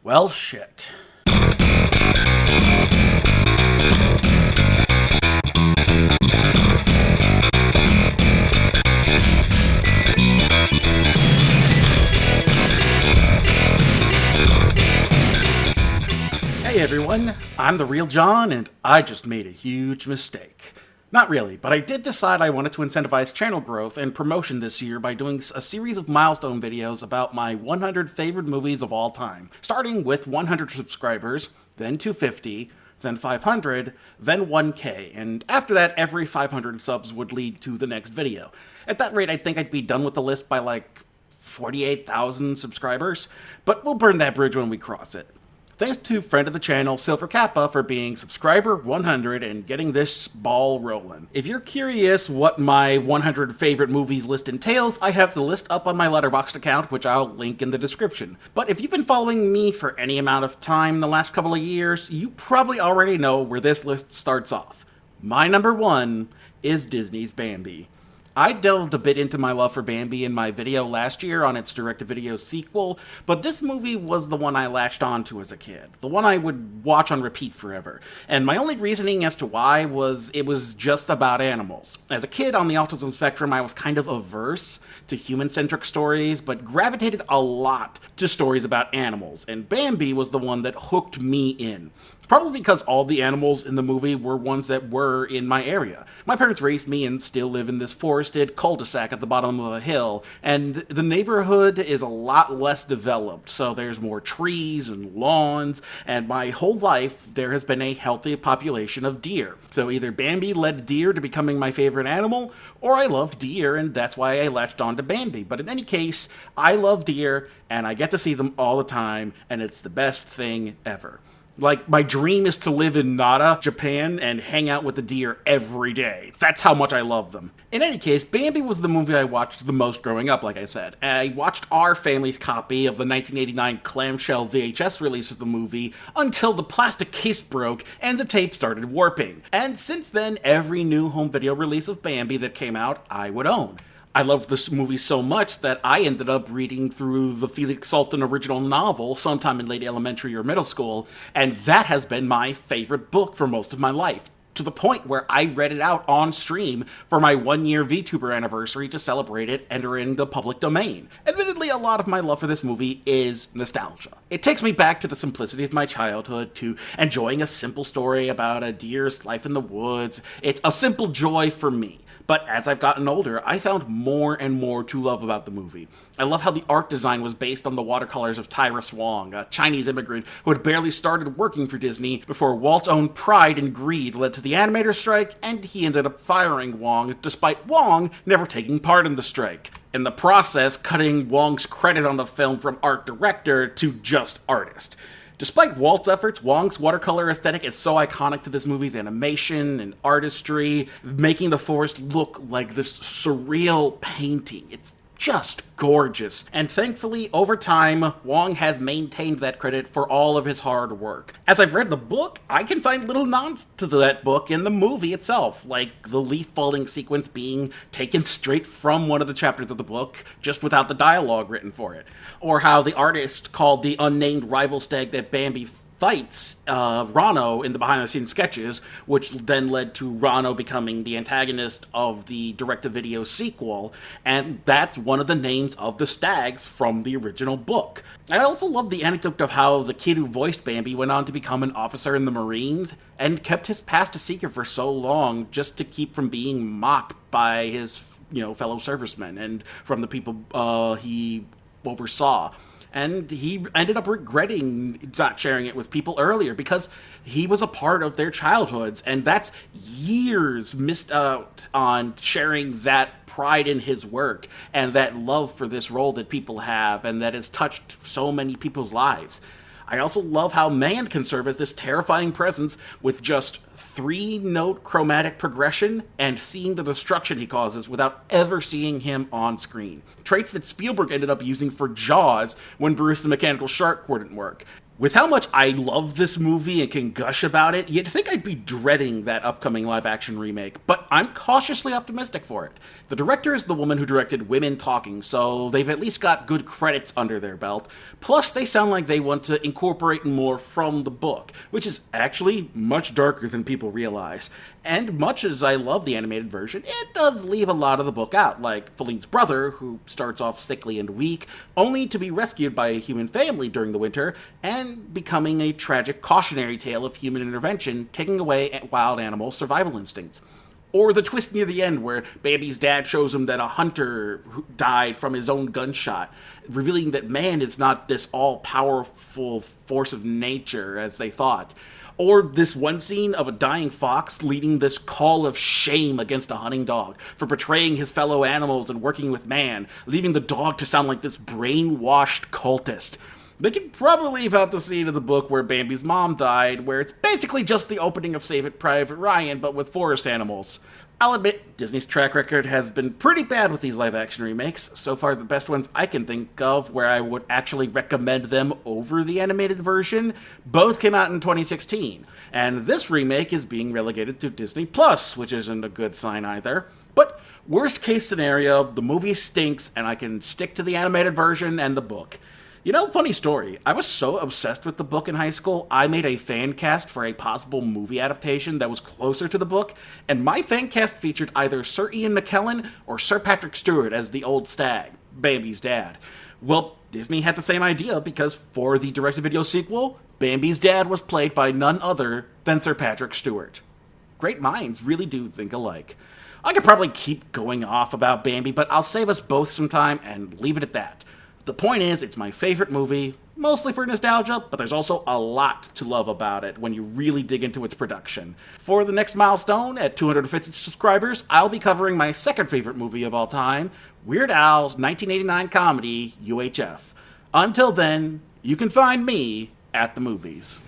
Well, shit. Hey everyone, I'm the real John, and I just made a huge mistake. Not really, but I did decide I wanted to incentivize channel growth and promotion this year by doing a series of milestone videos about my 100 favorite movies of all time, starting with 100 subscribers, then 250, then 500, then 1K, and after that, every 500 subs would lead to the next video. At that rate, I think I'd be done with the list by like 48,000 subscribers, but we'll burn that bridge when we cross it. Thanks to friend of the channel, Silver Kappa, for being subscriber 100 and getting this ball rolling. If you're curious what my 100 favorite movies list entails, I have the list up on my Letterboxd account, which I'll link in the description. But if you've been following me for any amount of time the last couple of years, you probably already know where this list starts off. My number one is Disney's Bambi. I delved a bit into my love for Bambi in my video last year on its direct-to-video sequel, but this movie was the one I latched onto as a kid, the one I would watch on repeat forever. And my only reasoning as to why was it was just about animals. As a kid on the autism spectrum, I was kind of averse to human-centric stories, but gravitated a lot to stories about animals, and Bambi was the one that hooked me in. Probably because all the animals in the movie were ones that were in my area. My parents raised me and still live in this forested cul-de-sac at the bottom of a hill, and the neighborhood is a lot less developed, so there's more trees and lawns, and my whole life there has been a healthy population of deer. So either Bambi led deer to becoming my favorite animal, or I loved deer and that's why I latched on to Bambi. But in any case, I love deer, and I get to see them all the time, and it's the best thing ever. Like, my dream is to live in Nara, Japan, and hang out with the deer every day. That's how much I love them. In any case, Bambi was the movie I watched the most growing up, like I said. I watched our family's copy of the 1989 clamshell VHS release of the movie until the plastic case broke and the tape started warping. And since then, every new home video release of Bambi that came out, I would own. I loved this movie so much that I ended up reading through the Felix Salten original novel sometime in late elementary or middle school, and that has been my favorite book for most of my life, to the point where I read it out on stream for my 1-year VTuber anniversary to celebrate it entering the public domain. Admittedly, a lot of my love for this movie is nostalgia. It takes me back to the simplicity of my childhood, to enjoying a simple story about a deer's life in the woods. It's a simple joy for me. But as I've gotten older, I found more and more to love about the movie. I love how the art design was based on the watercolors of Tyrus Wong, a Chinese immigrant who had barely started working for Disney before Walt's own pride and greed led to the animator strike, and he ended up firing Wong, despite Wong never taking part in the strike. In the process, cutting Wong's credit on the film from art director to just artist. Despite Walt's efforts, Wong's watercolor aesthetic is so iconic to this movie's animation and artistry, making the forest look like this surreal painting. It's just gorgeous. And thankfully, over time, Wong has maintained that credit for all of his hard work. As I've read the book, I can find little nods to that book in the movie itself, like the leaf falling sequence being taken straight from one of the chapters of the book, just without the dialogue written for it. Or how the artist called the unnamed rival stag that Bambi fights Rano in the behind-the-scenes sketches, which then led to Rano becoming the antagonist of the direct-to-video sequel, and that's one of the names of the stags from the original book. I also love the anecdote of how the kid who voiced Bambi went on to become an officer in the Marines, and kept his past a secret for so long just to keep from being mocked by his, fellow servicemen and from the people he oversaw. And he ended up regretting not sharing it with people earlier because he was a part of their childhoods, and that's years missed out on sharing that pride in his work and that love for this role that people have and that has touched so many people's lives. I also love how man can serve as this terrifying presence with just 3-note chromatic progression and seeing the destruction he causes without ever seeing him on screen. Traits that Spielberg ended up using for Jaws when Bruce the Mechanical Shark wouldn't work. With how much I love this movie and can gush about it, you'd think I'd be dreading that upcoming live-action remake, but I'm cautiously optimistic for it. The director is the woman who directed Women Talking, so they've at least got good credits under their belt. Plus, they sound like they want to incorporate more from the book, which is actually much darker than people realize. And much as I love the animated version, it does leave a lot of the book out, like Feline's brother, who starts off sickly and weak, only to be rescued by a human family during the winter, and becoming a tragic cautionary tale of human intervention, taking away wild animal survival instincts. Or the twist near the end where Bambi's dad shows him that a hunter who died from his own gunshot, revealing that man is not this all-powerful force of nature as they thought. Or this one scene of a dying fox leading this call of shame against a hunting dog for betraying his fellow animals and working with man, leaving the dog to sound like this brainwashed cultist. They could probably leave out the scene of the book where Bambi's mom died, where it's basically just the opening of Save It Private Ryan, but with forest animals. I'll admit, Disney's track record has been pretty bad with these live-action remakes. So far, the best ones I can think of where I would actually recommend them over the animated version, both came out in 2016. And this remake is being relegated to Disney+, which isn't a good sign either. But worst case scenario, the movie stinks and I can stick to the animated version and the book. You know, funny story, I was so obsessed with the book in high school, I made a fan cast for a possible movie adaptation that was closer to the book, and my fan cast featured either Sir Ian McKellen or Sir Patrick Stewart as the old stag, Bambi's dad. Well, Disney had the same idea because for the direct-to-video sequel, Bambi's dad was played by none other than Sir Patrick Stewart. Great minds really do think alike. I could probably keep going off about Bambi, but I'll save us both some time and leave it at that. The point is, it's my favorite movie, mostly for nostalgia, but there's also a lot to love about it when you really dig into its production. For the next milestone, at 250 subscribers, I'll be covering my second favorite movie of all time, Weird Al's 1989 comedy, UHF. Until then, you can find me at the movies.